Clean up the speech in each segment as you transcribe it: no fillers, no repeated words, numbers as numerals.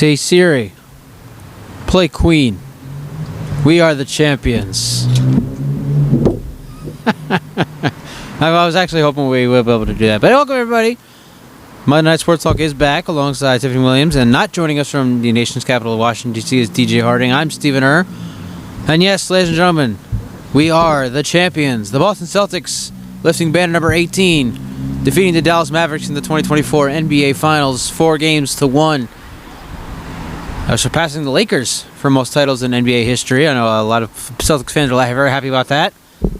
Say Siri, play Queen. We are the champions. I was actually hoping we would be able to do that. But welcome, everybody. Monday Night Sports Talk is back alongside Tiffany Williams. And not joining us from the nation's capital of Washington, D.C. is DJ Harding. I'm Stephen Err. And yes, ladies and gentlemen, we are the champions. The Boston Celtics lifting banner number 18, defeating the Dallas Mavericks in the 2024 NBA Finals 4-1. Surpassing the Lakers for most titles in NBA history. I know a lot of Celtics fans are very happy about that.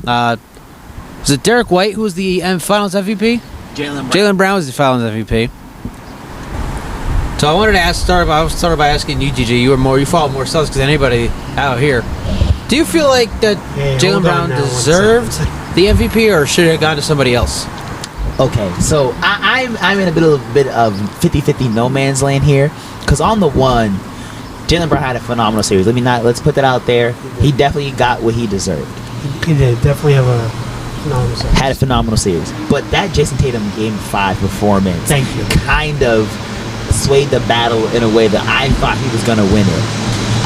Was it Derek White who was the Finals MVP? Jaylen Brown was the Finals MVP. So I wanted to start by asking you, DJ. You follow more Celtics than anybody out here. Do you feel like that Jaylen Brown deserved the MVP, or should it have gone to somebody else? Okay, so I'm in a bit of 50-50 no man's land here, because on the one, Jaylen Brown had a phenomenal series. Let's put that out there. He definitely got what he deserved. He did definitely have a phenomenal series. Had a phenomenal series, but that Jason Tatum Game 5 performance, kind of swayed the battle in a way that I thought he was going to win it.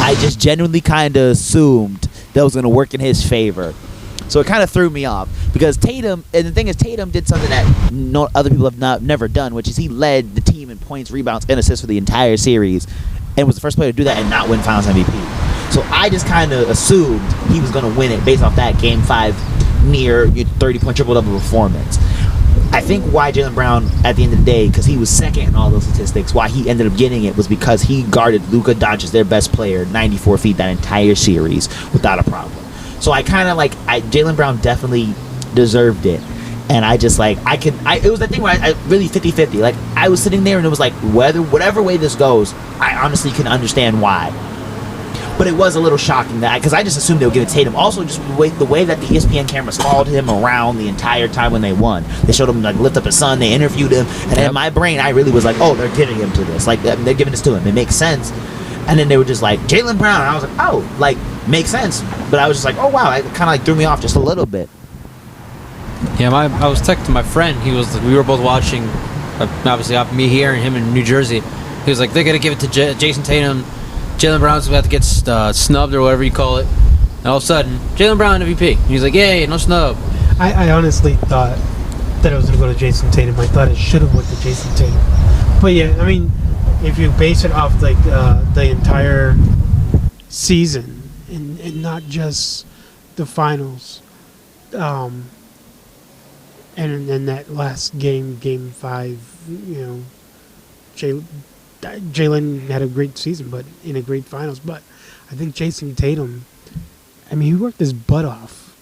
I just genuinely kind of assumed that was going to work in his favor. So it kind of threw me off, because Tatum, and the thing is, Tatum did something that other people have never done, which is he led the team in points, rebounds, and assists for the entire series, and was the first player to do that and not win Finals MVP. So I just kind of assumed he was going to win it based off that Game 5 near 30-point triple-double performance. I think why Jaylen Brown, at the end of the day, because he was second in all those statistics, why he ended up getting it was because he guarded Luka Doncic, their best player, 94 feet that entire series without a problem. So I kind of Jaylen Brown definitely deserved it. And I just it was that thing where I really 50-50. I was sitting there and it was whatever way this goes, I honestly can understand why. But it was a little shocking because I just assumed they would give it to Tatum. Also, just the way that the ESPN cameras followed him around the entire time when they won. They showed him lift up his son, they interviewed him, and in my brain I really was oh, they're giving him to this. They're giving this to him. It makes sense. And then they were just Jaylen Brown, and I was oh, makes sense. But I was just oh wow, it kind of threw me off just a little bit. Yeah, I was texting my friend. We were both watching, obviously me here and him in New Jersey. He was they're gonna give it to Jason Tatum. Jaylen Brown's about to get snubbed or whatever you call it. And all of a sudden, Jaylen Brown MVP. And he's yay, no snub. I honestly thought that it was going to go to Jason Tatum. I thought it should have went to Jason Tatum. But yeah, if you base it off the entire season and not just the finals, and then that last game 5, Jaylen had a great season, but in a great finals. But I think Jason Tatum, he worked his butt off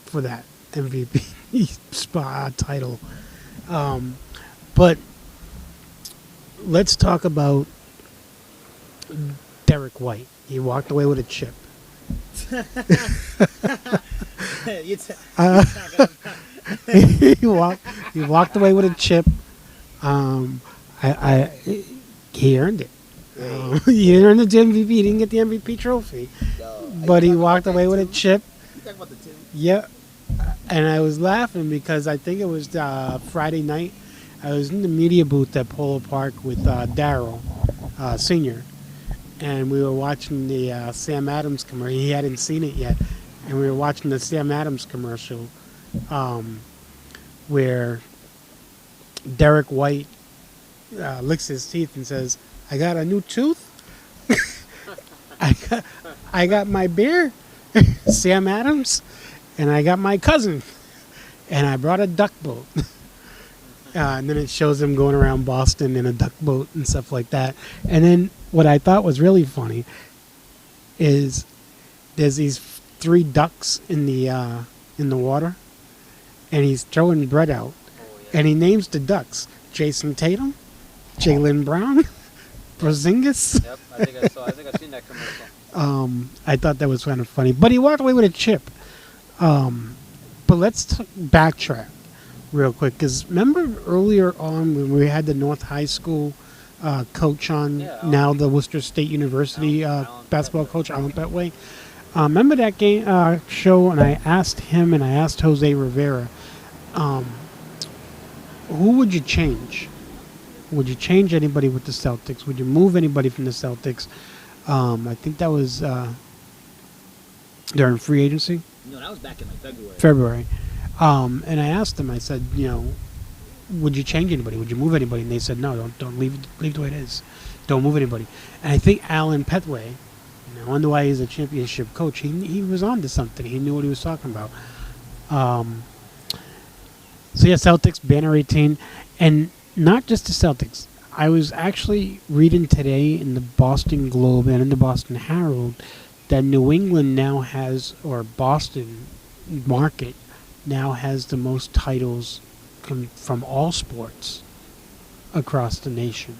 for that MVP spot title. But let's talk about Derek White. He walked away with a chip. He walked away with a chip. He earned it. He earned the MVP. He didn't get the MVP trophy, but he walked away with a chip. Yeah, and I was laughing because I think it was Friday night. I was in the media booth at Polo Park with Daryl Sr., and we were watching the Sam Adams commercial. He hadn't seen it yet, and we were watching the Sam Adams commercial where Derek White licks his teeth and says, "I got a new tooth. I got my bear, Sam Adams, and I got my cousin, and I brought a duck boat." And then it shows him going around Boston in a duck boat and stuff like that. And then what I thought was really funny is there's these 3 ducks in the water, and he's throwing bread out, and he names the ducks Jason Tatum, Jaylen Brown, Porzingis. Yep, I think I've seen that commercial. I thought that was kind of funny, but he walked away with a chip. But let's backtrack real quick, because remember earlier on when we had the North High School coach on, now the Worcester State University basketball coach, Alan Betway. Remember that game show, and I asked him and I asked Jose Rivera, who would you change would you change anybody with the Celtics? Would you move anybody from the Celtics? I think that was during free agency. No, that was back in like February. February. And I asked them, I said, would you change anybody? Would you move anybody? And they said, no, don't leave the way it is. Don't move anybody. And I think Alan Petway, I wonder why he's a championship coach. He was on to something. He knew what he was talking about. So yeah, Celtics, banner 18. And not just the Celtics. I was actually reading today in the Boston Globe and in the Boston Herald that New England now has, or Boston market now has the most titles from all sports across the nation.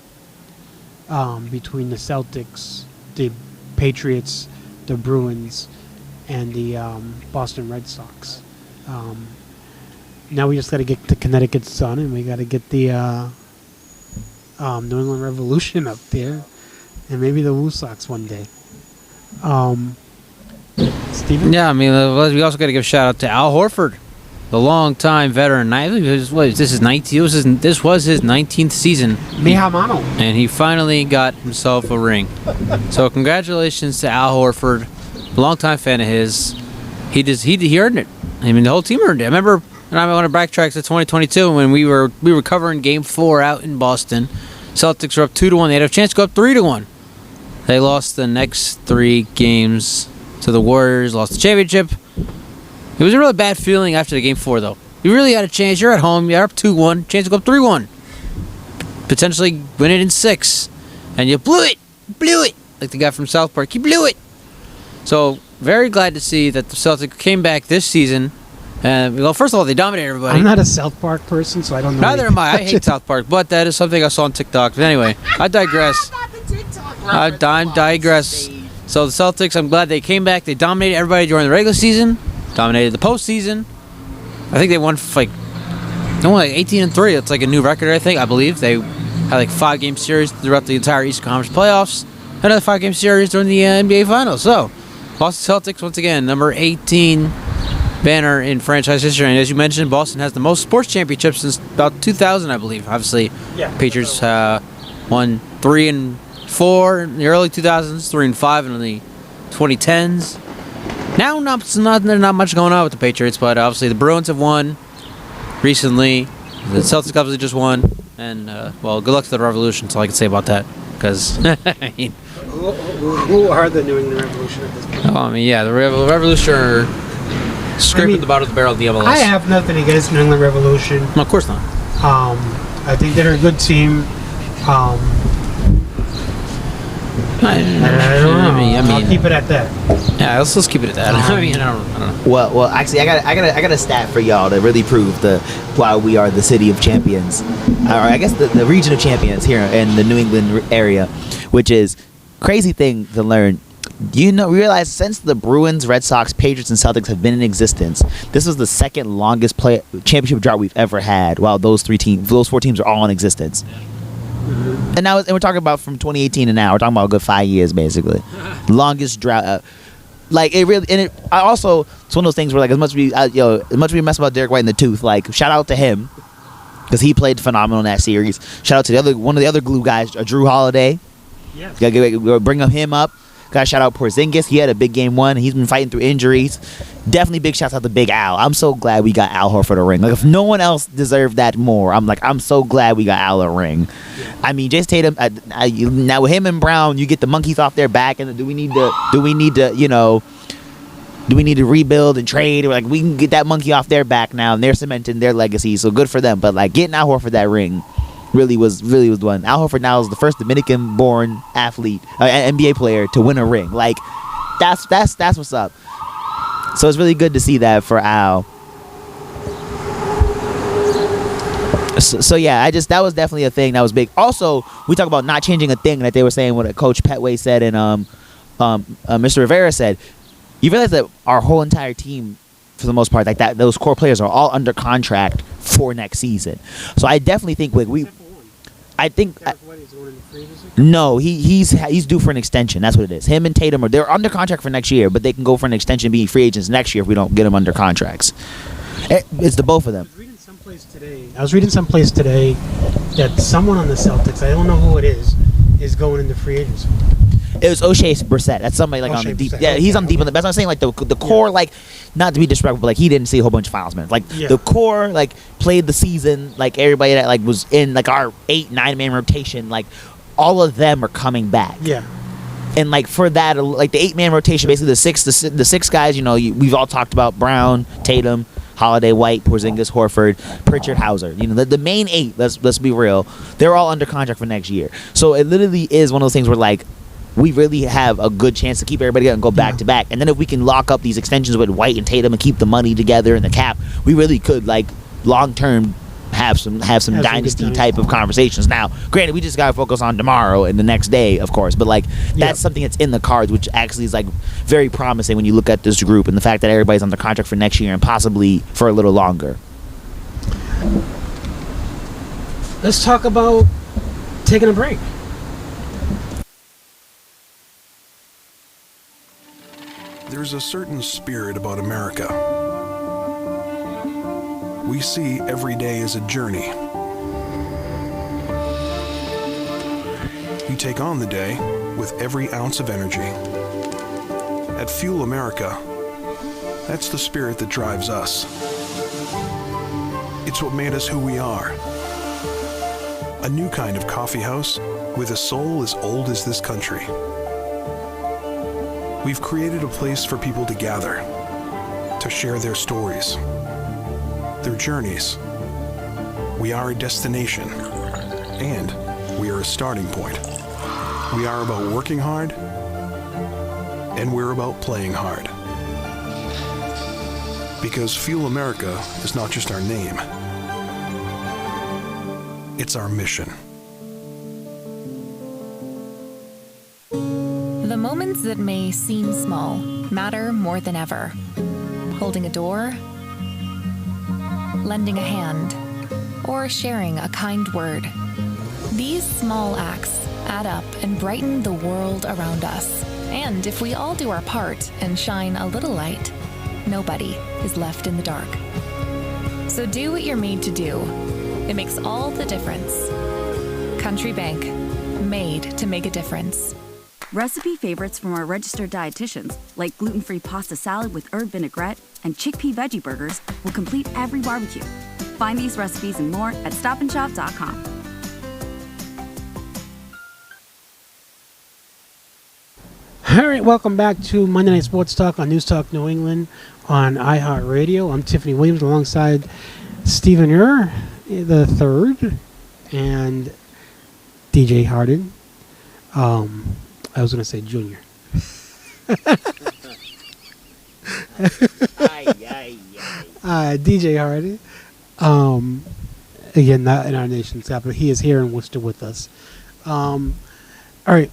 Between the Celtics, the Patriots, the Bruins, and the Boston Red Sox. Now we just got to get the Connecticut Sun, and we got to get the New England Revolution up there, and maybe the Woo Sox one day. Steven? Yeah, I mean, we also got to give a shout out to Al Horford, the longtime veteran. This was his 19th season, Mi hermano. and he finally got himself a ring. So congratulations to Al Horford, longtime fan of his. He earned it. I mean, the whole team earned it. I remember, and I want to backtrack to 2022 when we were covering Game 4 out in Boston. Celtics were up 2-1. They had a chance to go up 3-1. They lost the next 3 games to the Warriors. Lost the championship. It was a really bad feeling after the Game 4, though. You really had a chance. You're at home. You're up 2-1. Chance to go up 3-1. Potentially win it in 6. And you blew it. Blew it. Like the guy from South Park. You blew it. So, very glad to see that the Celtics came back this season. Well, first of all, they dominated everybody. I'm not a South Park person, so I don't know. Neither am I. I hate South Park, but that is something I saw on TikTok. But anyway, I digress. I digress. So the Celtics, I'm glad they came back. They dominated everybody during the regular season, dominated the postseason. I think they won like 18-3. That's like a new record, I believe. They had like 5-game series throughout the entire Eastern Conference playoffs. Another 5-game series during the NBA Finals. So, Boston Celtics, once again, number 18 banner in franchise history. And as you mentioned, Boston has the most sports championships since about 2000, I believe. Obviously, Patriots won 3 and 4 in the early 2000s, 3 and 5 in the 2010s. Now, not much going on with the Patriots, but obviously the Bruins have won recently. The Celtics obviously just won, and well, good luck to the Revolution. That's all I can say about that. Because I mean, who are the New England Revolution at this point? Oh, I mean, yeah, the Revolution are scraping the bottom of the barrel of the MLS. I have nothing against New England Revolution. No, of course not. I think they're a good team. I don't know. I'll keep it at that. Yeah, let's keep it at that. I mean, I don't know. Well, actually, I got a stat for y'all to really prove why we are the city of champions, or I guess the region of champions here in the New England area, which is crazy thing to learn. Realize since the Bruins, Red Sox, Patriots, and Celtics have been in existence, this was the second longest championship drought we've ever had. While those 4 teams are all in existence. And we're talking about from 2018 to now. We're talking about a good 5 years, basically. Longest drought. Like it really, and I also, it's one of those things where like as much as we mess about Derek White in the tooth, like shout out to him because he played phenomenal in that series. Shout out to one of the other glue guys, Drew Holiday. Yes. Gotta bring him up. Gotta shout out Porzingis. He had a big game 1. He's been fighting through injuries. Definitely big shouts out to Big Al. I'm so glad we got Al Horford a ring. Like if no one else deserved that more, I'm so glad we got Al a ring. Yeah. I mean, Jason Tatum. Now with him and Brown, you get the monkeys off their back. And do we need to rebuild and trade? Or like we can get that monkey off their back now, and they're cementing their legacy. So good for them. But like getting Al Horford that ring. Really was one. Al Horford now is the first Dominican-born athlete, NBA player to win a ring. Like, that's what's up. So it's really good to see that for Al. So yeah, that was definitely a thing that was big. Also, we talk about not changing a thing that they were saying what Coach Petway said and Mr. Rivera said. You realize that our whole entire team, for the most part, like that, those core players are all under contract for next season. So I definitely think no, he's due for an extension. That's what it is. Him and Tatum they're under contract for next year, but they can go for an extension, being free agents next year if we don't get them under contracts. It's the both of them. someplace today. I was reading someplace today that someone on the Celtics, I don't know who it is going into free agency. It was O'Shea Brissett. That's somebody like on the O'Shea deep. Brissett. Yeah, he's Okay, on deep. okay. That's what I'm saying. Like the core, like not to be disrespectful, but like he didn't see a whole bunch of finals minutes. Like Yeah. the core, like played the season. Like everybody that like was in like our 8-9 man rotation. Like all of them are coming back. Yeah. And like for that, like the 8-man rotation, basically the six guys. You know, we've all talked about Brown, Tatum, Holiday, White, Porzingis, Horford, Pritchard, Hauser. You know, the main 8. Let's be real. They're all under contract for next year. So it literally is one of those things where like we really have a good chance to keep everybody out and go back to back. And then if we can lock up these extensions with White and Tatum and keep the money together in the cap, we really could like long term have some good dynasty dynasty. type of conversations. Now, granted, we just gotta focus on tomorrow and the next day, of course. But like that's something that's in the cards, which actually is like very promising when you look at this group and the fact that everybody's under contract for next year and possibly for a little longer. Let's talk about taking a break. There's a certain spirit about America. We see every day as a journey. You take on the day with every ounce of energy. At Fuel America, that's the spirit that drives us. It's what made us who we are. A new kind of coffee house with a soul as old as this country. We've created a place for people to gather, to share their stories, their journeys. We are a destination, and we are a starting point. We are about working hard, and we're about playing hard. Because Fuel America is not just our name, it's our mission. The moments that may seem small matter more than ever. Holding a door, lending a hand, or sharing a kind word. These small acts add up and brighten the world around us. And if we all do our part and shine a little light, nobody is left in the dark. So do what you're made to do. It makes all the difference. Country Bank, made to make a difference. Recipe favorites from our registered dietitians, like gluten-free pasta salad with herb vinaigrette and chickpea veggie burgers, will complete every barbecue. Find these recipes and more at stopandshop.com. All right, welcome back to Monday Night Sports Talk on News Talk New England on iHeartRadio. I'm Tiffany Williams alongside Stephen Ure the third and DJ Harden. I was going to say Junior. DJ Harden. Again, not in our nation's capital. He is here in Worcester with us. All right.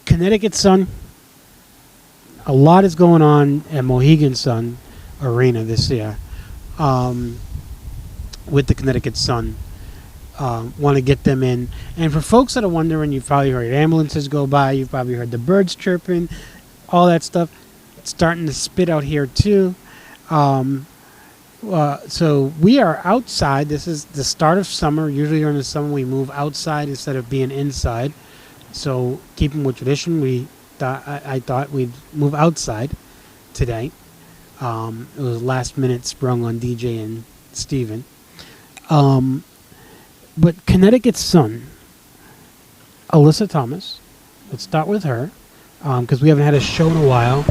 Connecticut Sun. A lot is going on at Mohegan Sun Arena this year with the Connecticut Sun. Want to get them in. And for folks that are wondering, you've probably heard ambulances go by. You've probably heard the birds chirping. All that stuff. It's starting to spit out here too. So we are outside. This is the start of summer. Usually during the summer we move outside instead of being inside. So keeping with tradition, I thought we'd move outside today. It was last minute sprung on DJ and Steven. But Connecticut Sun, Alyssa Thomas, let's start with her, because we haven't had a show in a while.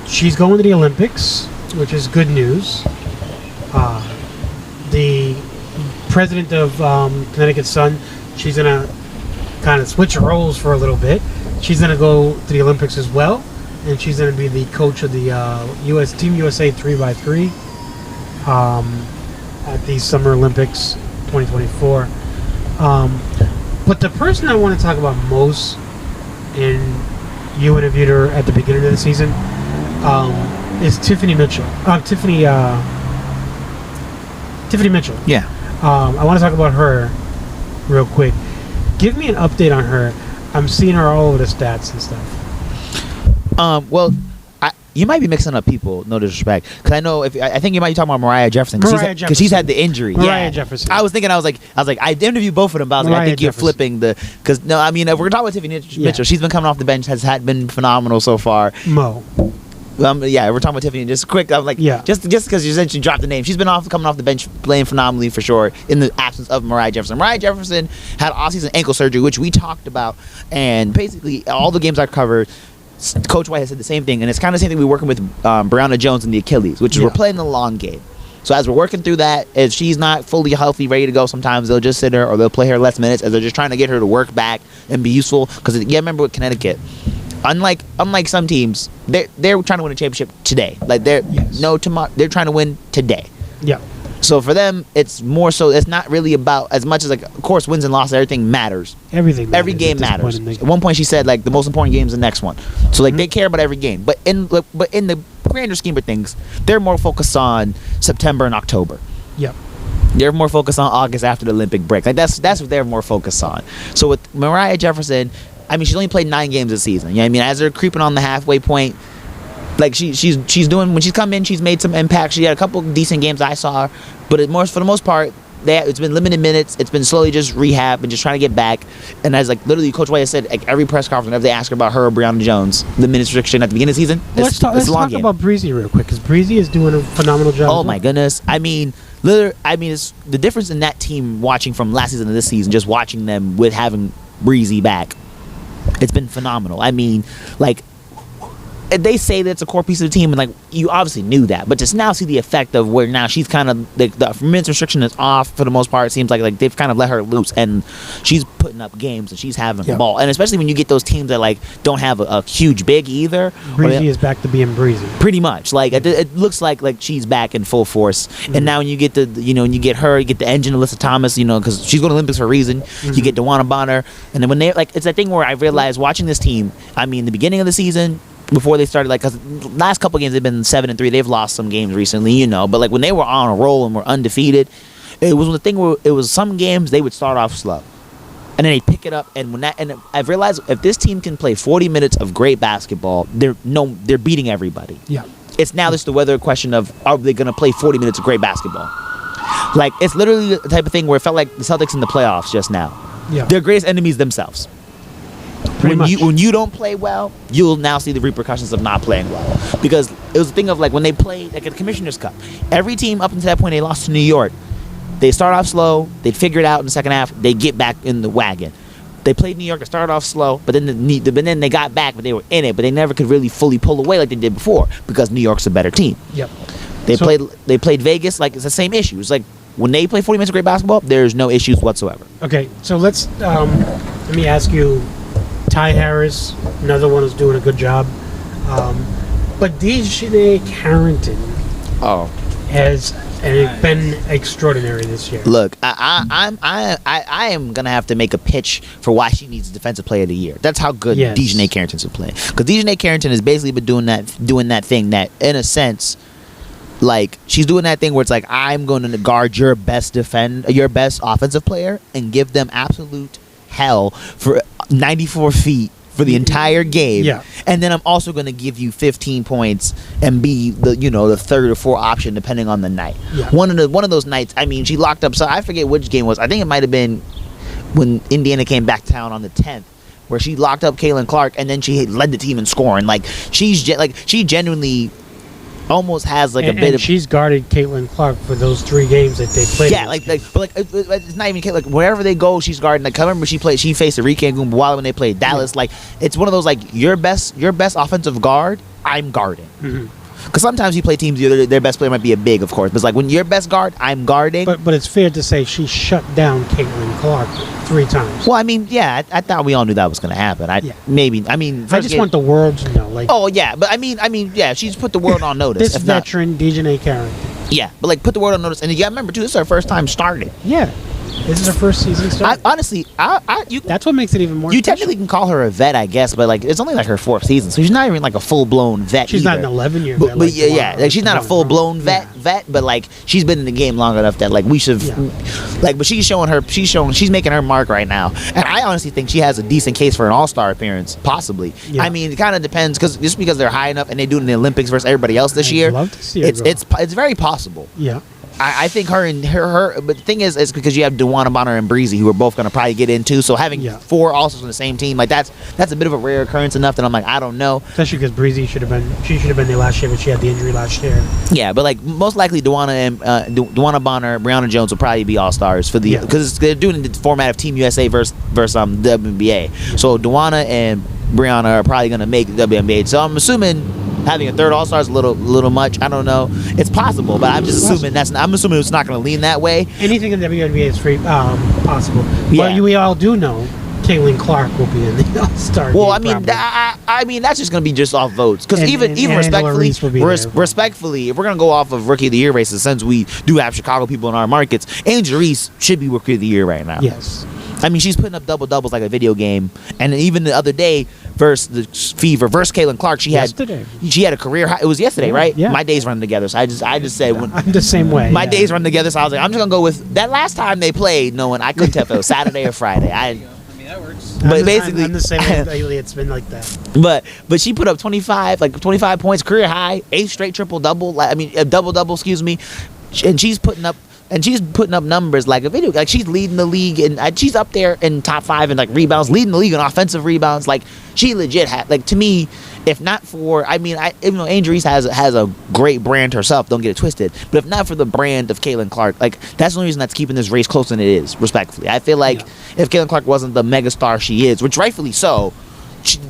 She's going to the Olympics, which is good news. The president of Connecticut Sun, she's going to kind of switch roles for a little bit. She's going to go to the Olympics as well, and she's going to be the coach of the Team USA 3x3 at the Summer Olympics 2024. But the person I want to talk about most, and you interviewed her at the beginning of the season, is Tiffany Mitchell. Tiffany Mitchell. Yeah. I want to talk about her real quick. Give me an update on her. I'm seeing her all over the stats and stuff. Well, You might be mixing up people. No disrespect, because I know I think you might be talking about Mariah Jefferson. Because she's had the injury. Mariah Jefferson. I was like I interviewed both of them, but I was like, I think you're flipping the. Because no, I mean, if we're talking about Tiffany Mitchell, she's been coming off the bench, has been phenomenal so far. Mo. Yeah, we're talking about Tiffany. Just quick, I'm like, just because you essentially dropped the name, she's been coming off the bench, playing phenomenally for sure in the absence of Mariah Jefferson. Mariah Jefferson had off-season ankle surgery, which we talked about, and basically all the games I covered, Coach White has said the same thing, and it's kind of the same thing we're working with Brianna Jones and the Achilles, which is we're playing the long game. So as we're working through that, if she's not fully healthy, ready to go, sometimes they'll just sit her or they'll play her less minutes as they're just trying to get her to work back and be useful. Because remember with Connecticut, unlike some teams, they're trying to win a championship today. Like they're trying to win today. Yeah. So for them, it's more so. It's not really about as much as like, of course, wins and losses. Everything matters. Everything. Every game matters. At one point, she said like the most important game is the next one. So like they care about every game. But in the grander scheme of things, they're more focused on September and October. Yep. They're more focused on August after the Olympic break. Like that's what they're more focused on. So with Mariah Jefferson, I mean, she's only played 9 games this season. You know what I mean? As they're creeping on the halfway point, like she's doing, when she's come in, she's made some impact. She had a couple decent games I saw her, but for the most part, it's been limited minutes. It's been slowly just rehab and just trying to get back. And as like literally Coach White has said, like every press conference, whenever they ask her about her or Brianna Jones, the minutes restriction at the beginning of the season, Let's talk about Breezy real quick, because Breezy is doing a phenomenal job. Oh my goodness! I mean, it's the difference in that team watching from last season to this season, just watching them with having Breezy back. It's been phenomenal. I mean, like, they say that it's a core piece of the team, and like you obviously knew that, but just now see the effect of where now she's kind of the minutes restriction is off for the most part. It seems like they've kind of let her loose, and she's putting up games and she's having the ball. And especially when you get those teams that like don't have a huge big either. Breezy is back to being Breezy. Pretty much, like it looks like she's back in full force. And now when you get when you get her, you get the engine Alyssa Thomas, because she's going to Olympics for a reason. You get DeWanna Bonner, and then when they it's that thing where I realized watching this team. I mean, the beginning of the season, before they started, like, because last couple games they've been 7-3. They've lost some games recently, but like when they were on a roll and were undefeated, it was the thing where it was some games they would start off slow, and then they pick it up. And I've realized if this team can play 40 minutes of great basketball, they're beating everybody. Yeah. It's now just the weather question of, are they going to play 40 minutes of great basketball? Like, it's literally the type of thing where it felt like the Celtics in the playoffs just now. Yeah. Their greatest enemies themselves. When you don't play well, you'll now see the repercussions of not playing well. Because it was a thing of like when they played like a Commissioner's Cup, every team up until that point they lost to New York. They start off slow, they figure it out in the second half, they get back in the wagon. They played New York, they started off slow, but then they got back, but they were in it, but they never could really fully pull away like they did before because New York's a better team. Yep. They played Vegas, like it's the same issue. It's like when they play 40 minutes of great basketball, there's no issues whatsoever. Okay, so let's let me ask you. Ty Harris, another one who's doing a good job, but DJ Carrington has been extraordinary this year. Look, I am gonna have to make a pitch for why she needs Defensive Player of the Year. That's how good Dejanay Carrington's been playing. Because Dejanay Carrington has basically been doing that thing that, in a sense, like she's doing that thing where it's like, I'm going to guard your best offensive player and give them absolute hell for 94 feet for the entire game. Yeah. And then I'm also going to give you 15 points and be the third or fourth option depending on the night. Yeah. One of those nights, I mean, she locked up. So I forget which game it was. I think it might have been when Indiana came back to town on the 10th, where she locked up Caitlin Clark and then she led the team in scoring. Like she genuinely almost has like a bit of. She's guarded Caitlin Clark for those 3 games that they played. Yeah, but it's not even like wherever they go, she's guarding. Like I remember she faced Arike Ogunbowale when they played Dallas. Yeah. Like it's one of those like your best offensive guard, I'm guarding. Mm-hmm. Because sometimes you play teams, their best player might be a big, of course. But it's like when your best guard, I'm guarding. But it's fair to say she shut down Caitlin Clark 3 times. Well, I mean, yeah, I thought we all knew that was going to happen. I just want the world to know. Like, oh yeah, but I mean, yeah, she's put the world on notice. Veteran Dejanay Carrington. Yeah, but like put the world on notice, and you got to remember too, this is her first time starting. Yeah. This is her first season start. Honestly, That's what makes it even more you special. technically can call her a vet, I guess, but like it's only like her 4th season, so she's not even like a full blown vet. She's either. not an 11-year But, vet. but like yeah, like she's not a full blown vet, but like she's been in the game long enough that like we should, like, but she's making her mark right now, and I honestly think she has a decent case for an All-Star appearance, possibly. Yeah. I mean, it kind of depends because they're high enough and they do it in the Olympics versus everybody else this I'd year. love to see her go. It's very possible. Yeah. I think her, but the thing is because you have DeWanna Bonner and Breezy, who are both going to probably get into. So having 4 All-Stars on the same team, like that's a bit of a rare occurrence enough that I'm like, I don't know. Especially because Breezy should have been there last year, but she had the injury last year. Yeah, but like most likely DeWanna Bonner, Brianna Jones will probably be All-Stars for the because they're doing it in the format of Team USA versus the WNBA. So DeWanna and Brianna are probably going to make the WNBA. So I'm assuming having a 3rd All-Star is a little much. I don't know. It's possible, but I'm just assuming I'm assuming it's not going to lean that way. Anything in the WNBA is free, possible. Yeah. But we all do know Caitlin Clark will be in the All-Star. Well, game, I mean that's just going to be just off votes because And even Angela Reese will be there. respectfully, if we're going to go off of Rookie of the Year races, since we do have Chicago people in our markets, Angela Reese should be Rookie of the Year right now. Yes. I mean, she's putting up doubles like a video game, and even the other day versus the Fever versus Caitlin Clark, she had a career high. It was yesterday, right? Yeah. My days run together, so I just said I'm the same way. my days run together, so I was like, I'm just gonna go with that last time they played, knowing I couldn't tell if it was Saturday or Friday. I mean, that works. But basically, I'm the same way lately. It's been like that. But she put up 25 points, career high, 8 straight triple-double. A double-double, excuse me, and she's putting up numbers like a video. Like she's leading the league and she's up there in top 5 in like rebounds, leading the league in offensive rebounds. Like she legit had, like, to me, if not for, Angel Reese has a great brand herself. Don't get it twisted. But if not for the brand of Caitlin Clark, like that's the only reason that's keeping this race closer than it is. Respectfully, I feel like if Caitlin Clark wasn't the megastar she is, which rightfully so,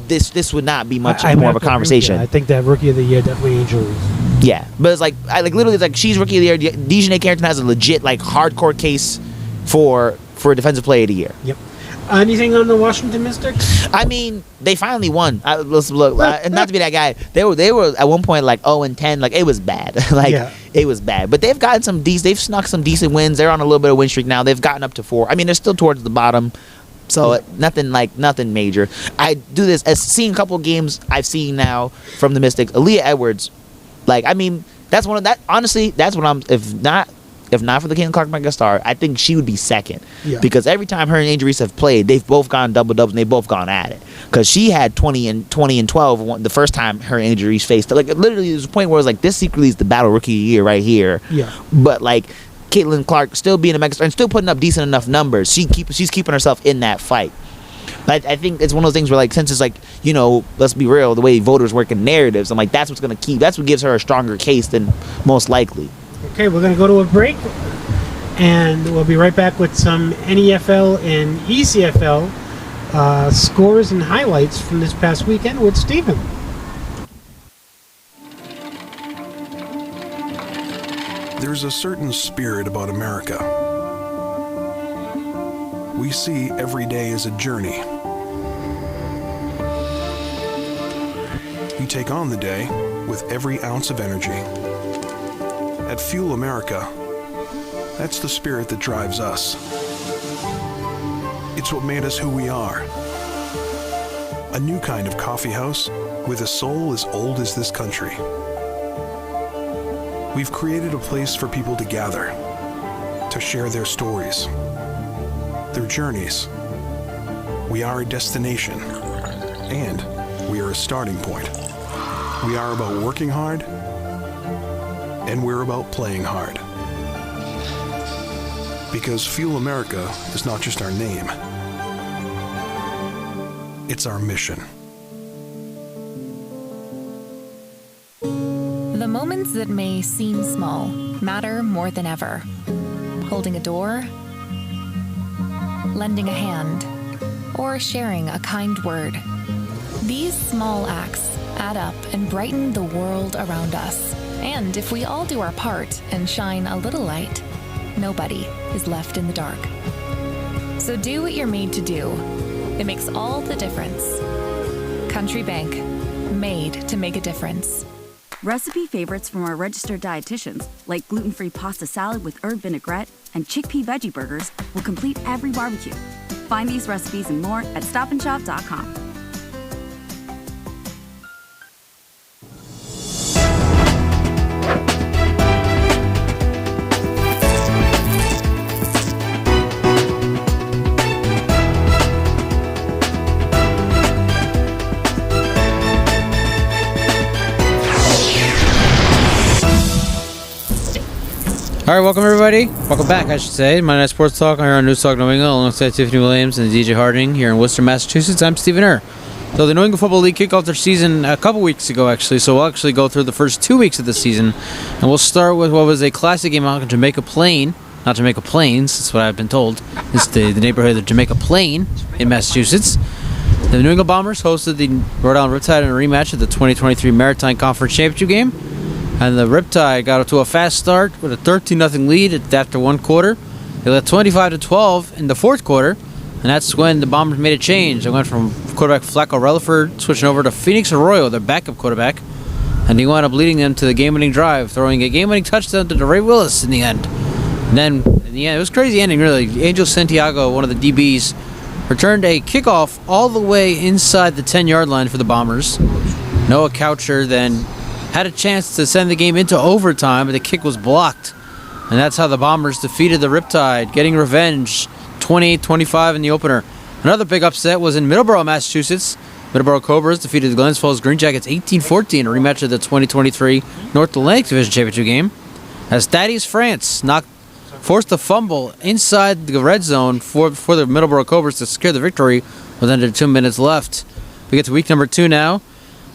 this would not be much more of a conversation. I think that Rookie of the Year definitely Angel Reese. Yeah, but it's like literally it's like she's Rookie of the Year. Dejanay Carrington has a legit like hardcore case for Defensive Player of the Year. Yep. Anything on the Washington Mystics? I mean, they finally won. Let's look. Not to be that guy, they were at one point like 0-10. Like it was bad. It was bad. But they've gotten they've snuck some decent wins. They're on a little bit of win streak now. They've gotten up to 4. I mean, they're still towards the bottom. So nothing major. I do this as seeing a couple of games I've seen now from the Mystics. Aaliyah Edwards, like, I mean, that's one of that. Honestly, that's what I'm. If not for the Caitlin Clark megastar, I think she would be second. Yeah. Because every time her and Angel Reese have played, they've both gone double-doubles and they've both gone at it. Because she had 20 and 12 the first time her and Angel Reese faced. Like, literally, there's a point where it was like, this secretly is the battle Rookie of the Year right here. Yeah. But, like, Caitlin Clark still being a megastar and still putting up decent enough numbers. She's keeping herself in that fight. But I think it's one of those things where, like, since it's like, let's be real, the way voters work in narratives, I'm like, that's what gives her a stronger case than most likely. Okay, we're going to go to a break, and we'll be right back with some NEFL and ECFL scores and highlights from this past weekend with Steven. There's a certain spirit about America. We see every day as a journey. You take on the day with every ounce of energy. At Fuel America, that's the spirit that drives us. It's what made us who we are. A new kind of coffee house with a soul as old as this country. We've created a place for people to gather, to share their stories, their journeys. We are a destination, and we are a starting point. We are about working hard, and we're about playing hard. Because Fuel America is not just our name, it's our mission. The moments that may seem small matter more than ever. Holding a door, lending a hand, or sharing a kind word. These small acts add up and brighten the world around us. And if we all do our part and shine a little light, nobody is left in the dark. So do what you're made to do. It makes all the difference. Country Bank, made to make a difference. Recipe favorites from our registered dietitians, like gluten-free pasta salad with herb vinaigrette and chickpea veggie burgers, will complete every barbecue. Find these recipes and more at stopandshop.com. All right, welcome everybody. Welcome back, I should say. My Night Sports Talk here on News Talk New England, alongside Tiffany Williams and DJ Harding here in Worcester, Massachusetts. I'm Stephen Err. So the New England Football League kicked off their season a couple weeks ago, actually. So we'll actually go through the first 2 weeks of the season, and we'll start with what was a classic game out in Jamaica Plain. Not Jamaica Plains, that's what I've been told. It's the neighborhood of Jamaica Plain in Massachusetts. The New England Bombers hosted the Rhode Island Riptide in a rematch of the 2023 Maritime Conference Championship game. And the Riptide got up to a fast start with a 13-0 lead after one quarter. They led 25-12 in the fourth quarter, and that's when the Bombers made a change. They went from quarterback Flacco Relaford switching over to Phoenix Arroyo, their backup quarterback, and he wound up leading them to the game-winning drive, throwing a game-winning touchdown to DeRay Willis in the end. And then, in the end, it was a crazy ending, really. Angel Santiago, one of the DBs, returned a kickoff all the way inside the 10-yard line for the Bombers. Noah Coucher then had a chance to send the game into overtime, but the kick was blocked. And that's how the Bombers defeated the Riptide, getting revenge 28-25 in the opener. Another big upset was in Middleborough, Massachusetts. Middleborough Cobras defeated the Glens Falls Green Jackets 18-14, a rematch of the 2023 North Atlantic Division Championship game, as Thaddeus France forced a fumble inside the red zone for the Middleborough Cobras to secure the victory with under 2 minutes left. We get to week number 2 now.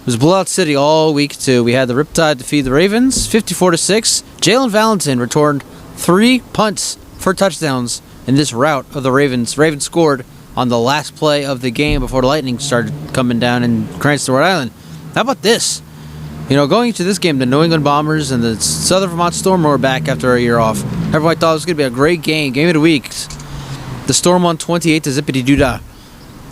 It was blowout city all week 2. We had the Riptide defeat the Ravens 54-6. Jalen Valentin returned 3 punts for touchdowns in this rout of the Ravens. Ravens scored on the last play of the game before the Lightning started coming down in Cranston, Rhode Island. How about this? You know, going into this game, the New England Bombers and the Southern Vermont Storm were back after a year off. Everybody thought it was going to be a great game of the week. The Storm won 28 to Zippity Doodah.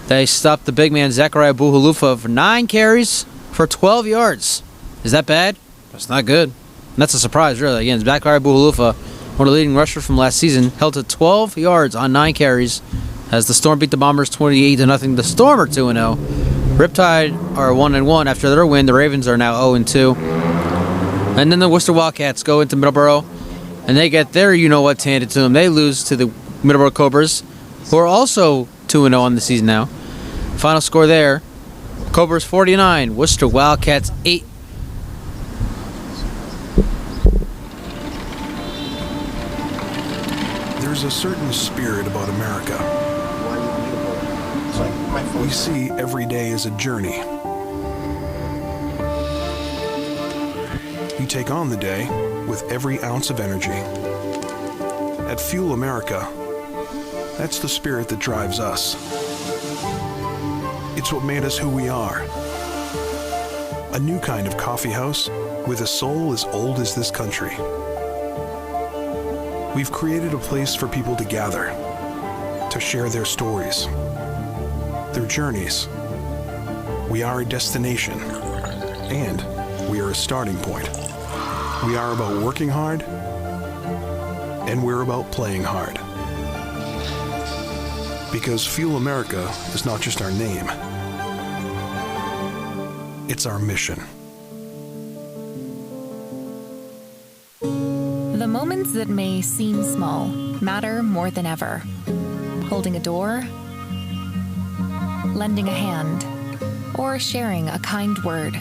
They stopped the big man Zachariah Buhulufa for 9 carries for 12 yards. Is that bad? That's not good. And that's a surprise, really. Again, Zachariah Buhulufa, one of the leading rushers from last season, held to 12 yards on 9 carries as the Storm beat the Bombers 28-0. The Storm are 2-0. Riptide are 1-1 after their win. The Ravens are now 0-2. And then the Worcester Wildcats go into Middleborough, and they get their you-know-what handed to them. They lose to the Middleborough Cobras, who are also 2-0 on the season now. Final score there, Cobras 49, Worcester Wildcats 8. There's a certain spirit about America. We see every day as a journey. We take on the day with every ounce of energy. At Fuel America, that's the spirit that drives us. It's what made us who we are. A new kind of coffee house with a soul as old as this country. We've created a place for people to gather, to share their stories, their journeys. We are a destination, and we are a starting point. We are about working hard, and we're about playing hard. Because Fuel America is not just our name, it's our mission. The moments that may seem small matter more than ever. Holding a door, lending a hand, or sharing a kind word.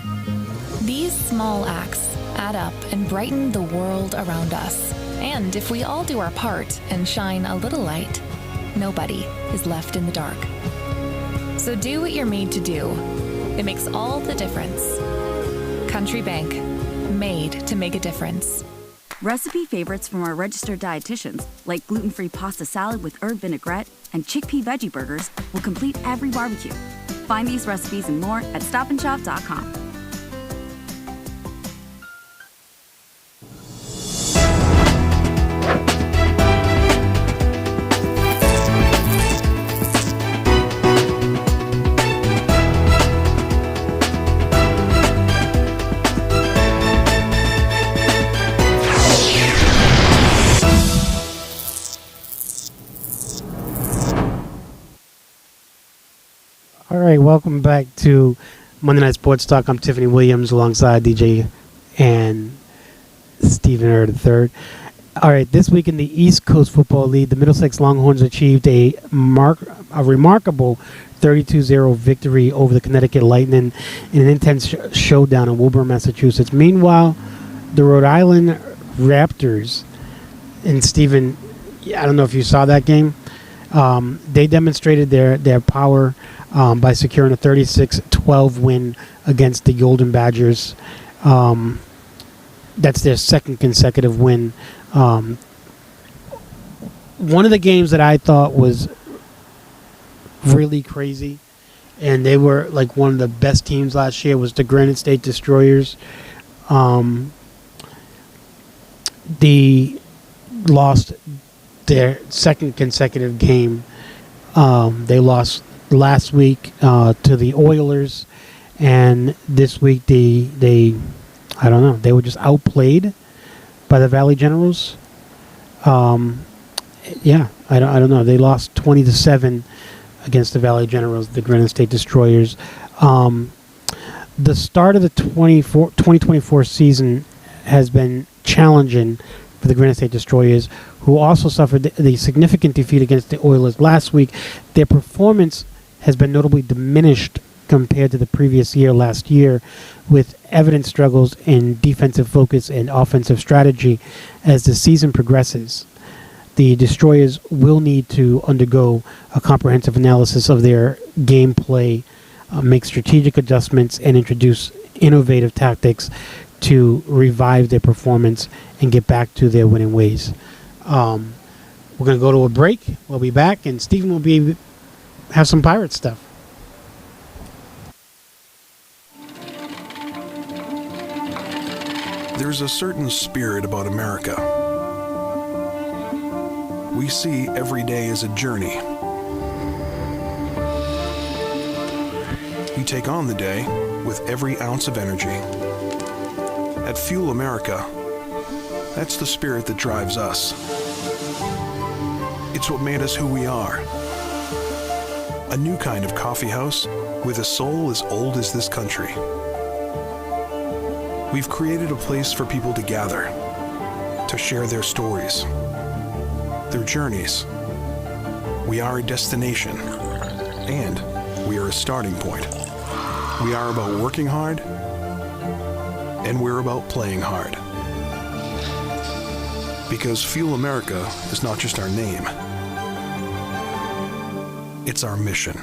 These small acts add up and brighten the world around us. And if we all do our part and shine a little light, nobody is left in the dark. So do what you're made to do. It makes all the difference. Country Bank, made to make a difference. Recipe favorites from our registered dietitians, like gluten-free pasta salad with herb vinaigrette and chickpea veggie burgers, will complete every barbecue. Find these recipes and more at stopandshop.com. All right, welcome back to Monday Night Sports Talk. I'm Tiffany Williams alongside DJ and Stephen Err III. All right, this week in the East Coast Football League, the Middlesex Longhorns achieved a remarkable 32-0 victory over the Connecticut Lightning in an intense showdown in Woburn, Massachusetts. Meanwhile, the Rhode Island Raptors, and Stephen, I don't know if you saw that game, they demonstrated their power by securing a 36-12 win against the Golden Badgers. That's their second consecutive win. One of the games that I thought was really crazy, and they were like one of the best teams last year, was the Granite State Destroyers. They lost their second consecutive game. They lost last week to the Oilers, and this week they I don't know, they were just outplayed by the Valley Generals. Yeah, I don't know. They lost 20-7 against the Valley Generals, the Granite State Destroyers. The start of the 2024 season has been challenging for the Granite State Destroyers, who also suffered the significant defeat against the Oilers last week. Their performance has been notably diminished compared to the previous year, last year, with evident struggles in defensive focus and offensive strategy as the season progresses. The Destroyers will need to undergo a comprehensive analysis of their gameplay, make strategic adjustments, and introduce innovative tactics to revive their performance and get back to their winning ways. We're going to go to a break. We'll be back, and Stephen will have some pirate stuff. There's a certain spirit about America. We see every day as a journey. We take on the day with every ounce of energy. At Fuel America, that's the spirit that drives us. It's what made us who we are. A new kind of coffee house with a soul as old as this country. We've created a place for people to gather, to share their stories, their journeys. We are a destination, and we are a starting point. We are about working hard, and we're about playing hard. Because Fuel America is not just our name, it's our mission.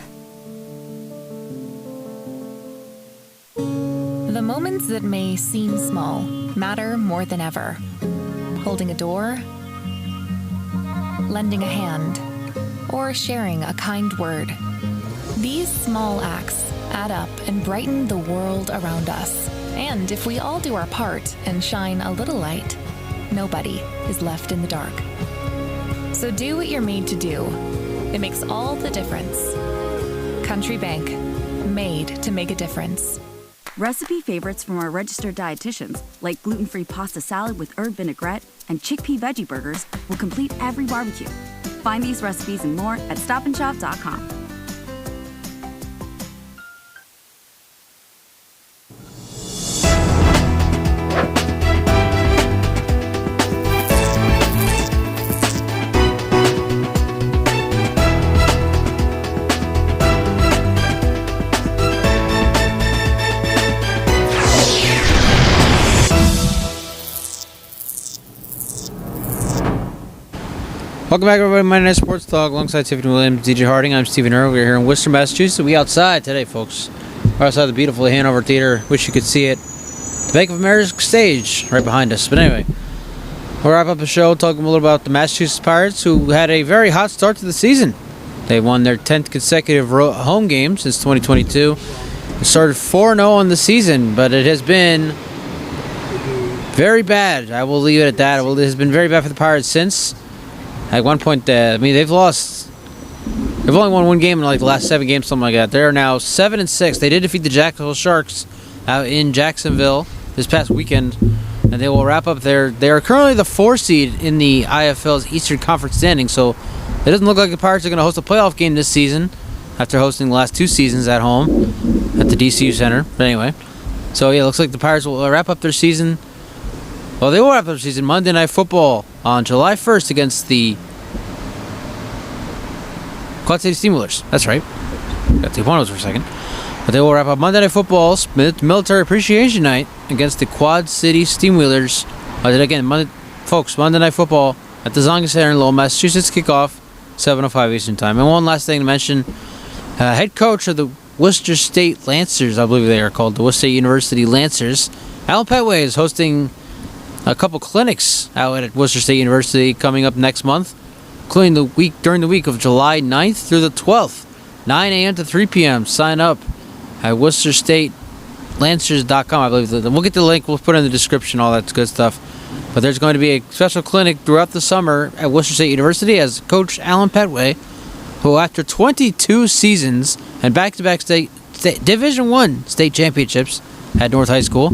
The moments that may seem small matter more than ever. Holding a door, lending a hand, or sharing a kind word. These small acts add up and brighten the world around us. And if we all do our part and shine a little light, nobody is left in the dark. So do what you're made to do. It makes all the difference. Country Bank, made to make a difference. Recipe favorites from our registered dietitians, like gluten-free pasta salad with herb vinaigrette and chickpea veggie burgers, will complete every barbecue. Find these recipes and more at stopandshop.com. Welcome back, everybody. My name is Sports Talk alongside Tiffany Williams, DJ Harding. I'm Stephen Err. We're here in Worcester, Massachusetts. We outside today, folks. We're outside the beautiful Hanover Theater. Wish you could see it. The Bank of America stage right behind us. But anyway, we'll wrap up the show talking a little about the Massachusetts Pirates, who had a very hot start to the season. They won their 10th consecutive home game since 2022. They started 4-0 on the season, but it has been very bad. I will leave it at that. It has been very bad for the Pirates since. At one point, they've lost. They've only won one game in like the last 7 games, something like that. They're now 7-6. They did defeat the Jacksonville Sharks out in Jacksonville this past weekend, and they will wrap up their. They are currently the 4 seed in the IFL's Eastern Conference standing. So it doesn't look like the Pirates are going to host a playoff game this season. after hosting the last 2 seasons at home at the DCU Center. But anyway, so yeah, looks like the Pirates will wrap up their season. Well, they will wrap up their season Monday Night Football on July 1st against the Quad City Steamwheelers. That's right. Got the Iguanas for a second. But they will wrap up Monday Night Football's Military Appreciation Night against the Quad City Steamwheelers. Again, Monday Night Football at the Zonga Center in Lowell, Massachusetts. Kickoff 7:05 Eastern Time. And one last thing to mention: head coach of the Worcester State Lancers, I believe they are called the Worcester State University Lancers, Alan Petway, is hosting a couple clinics out at Worcester State University coming up next month, including during the week of July 9th through the 12th, 9 a.m. to 3 p.m. Sign up at WorcesterStateLancers.com. I believe we'll get the link. We'll put it in the description, all that good stuff. But there's going to be a special clinic throughout the summer at Worcester State University as Coach Alan Petway, who after 22 seasons and back-to-back Division I state championships at North High School,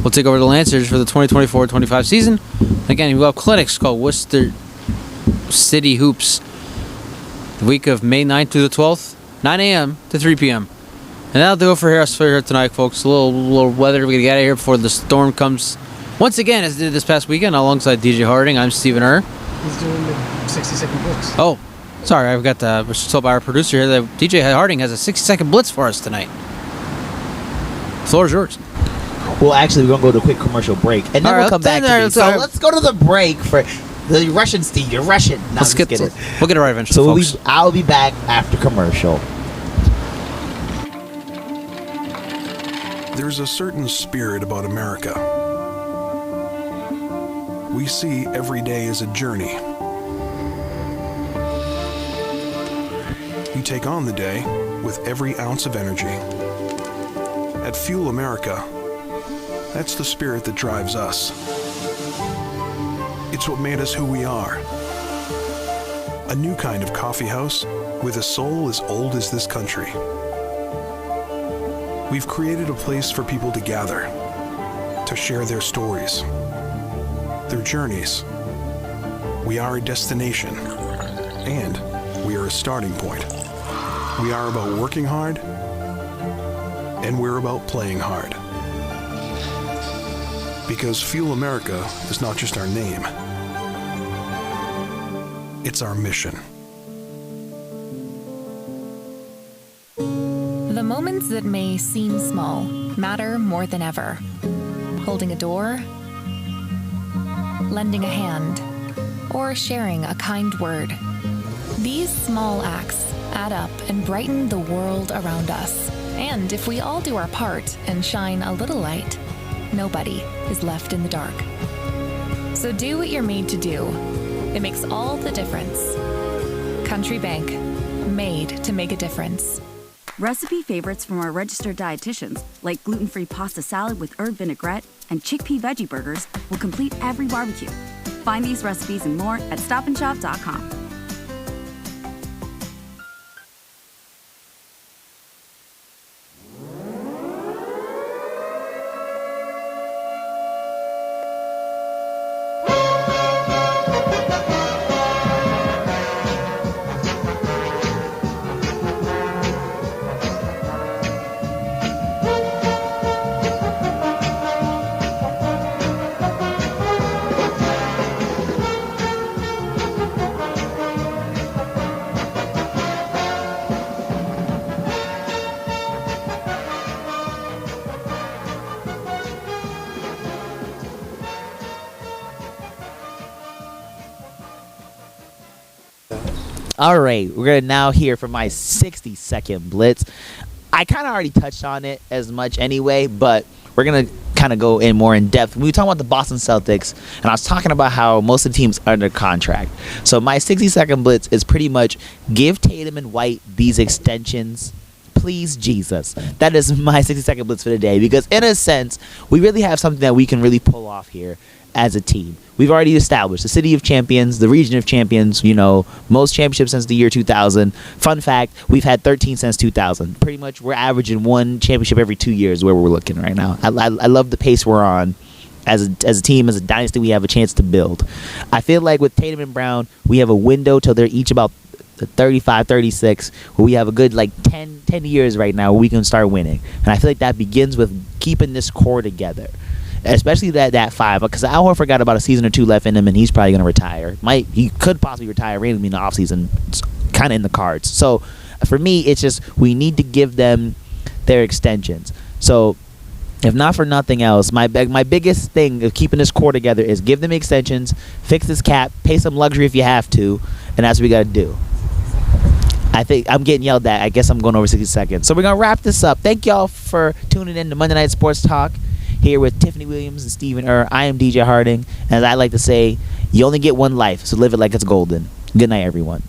will take over the Lancers for the 2024-25 season. Again, we'll have clinics called Worcester City Hoops the week of May 9th through the 12th, 9 a.m. to 3 p.m. And that'll do it for us here tonight, folks. A little weather. We're going to get out of here before the storm comes once again, as it did this past weekend. Alongside DJ Harding, I'm Stephen Err. He's doing the 60-second blitz. Oh, sorry. I've got we're told by our producer here that DJ Harding has a 60-second blitz for us tonight. The floor is yours. Well, actually, we're going to go to a quick commercial break, and then we'll come back to this. So let's go to the break for the Russian Steve. You're Russian. No, We'll get it right eventually, so folks. I'll be back after commercial. There's a certain spirit about America. We see every day as a journey. We take on the day with every ounce of energy. At Fuel America, that's the spirit that drives us. It's what made us who we are. A new kind of coffee house with a soul as old as this country. We've created a place for people to gather, to share their stories, their journeys. We are a destination, and we are a starting point. We are about working hard, and we're about playing hard. Because Fuel America is not just our name, it's our mission. The moments that may seem small matter more than ever. Holding a door, lending a hand, or sharing a kind word. These small acts add up and brighten the world around us. And if we all do our part and shine a little light, nobody is left in the dark. So do what you're made to do. It makes all the difference. Country Bank, made to make a difference. Recipe favorites from our registered dietitians, like gluten-free pasta salad with herb vinaigrette and chickpea veggie burgers, will complete every barbecue. Find these recipes and more at stopandshop.com. All right, we're going to now hear from my 60-second blitz. I kind of already touched on it as much anyway, but we're going to kind of go in more in depth. We were talking about the Boston Celtics, and I was talking about how most of the teams are under contract. So my 60-second blitz is pretty much give Tatum and White these extensions. Please, Jesus. That is my 60-second blitz for the day, because in a sense, we really have something that we can really pull off here as a team. We've already established the city of champions, the region of champions, most championships since the year 2000. Fun fact, we've had 13 since 2000. Pretty much we're averaging one championship every 2 years where we're looking right now. I love the pace we're on. As a team, as a dynasty, we have a chance to build. I feel like with Tatum and Brown, we have a window till they're each about the 35, 36, where we have a good like 10 years right now where we can start winning. And I feel like that begins with keeping this core together. Especially that 5, because Al Horford got about a season or 2 left in him, and he's probably going to retire. He could possibly retire randomly in the offseason. It's kind of in the cards. So for me, it's just we need to give them their extensions. So if not for nothing else, my biggest thing of keeping this core together is give them extensions, fix this cap, pay some luxury if you have to, and that's what we got to do. I think I'm getting yelled at. I guess I'm going over 60 seconds. So we're going to wrap this up. Thank y'all for tuning in to Monday Night Sports Talk here with Tiffany Williams and Stephen I am DJ Harding. And as I like to say, you only get one life, so live it like it's golden. Good night, everyone.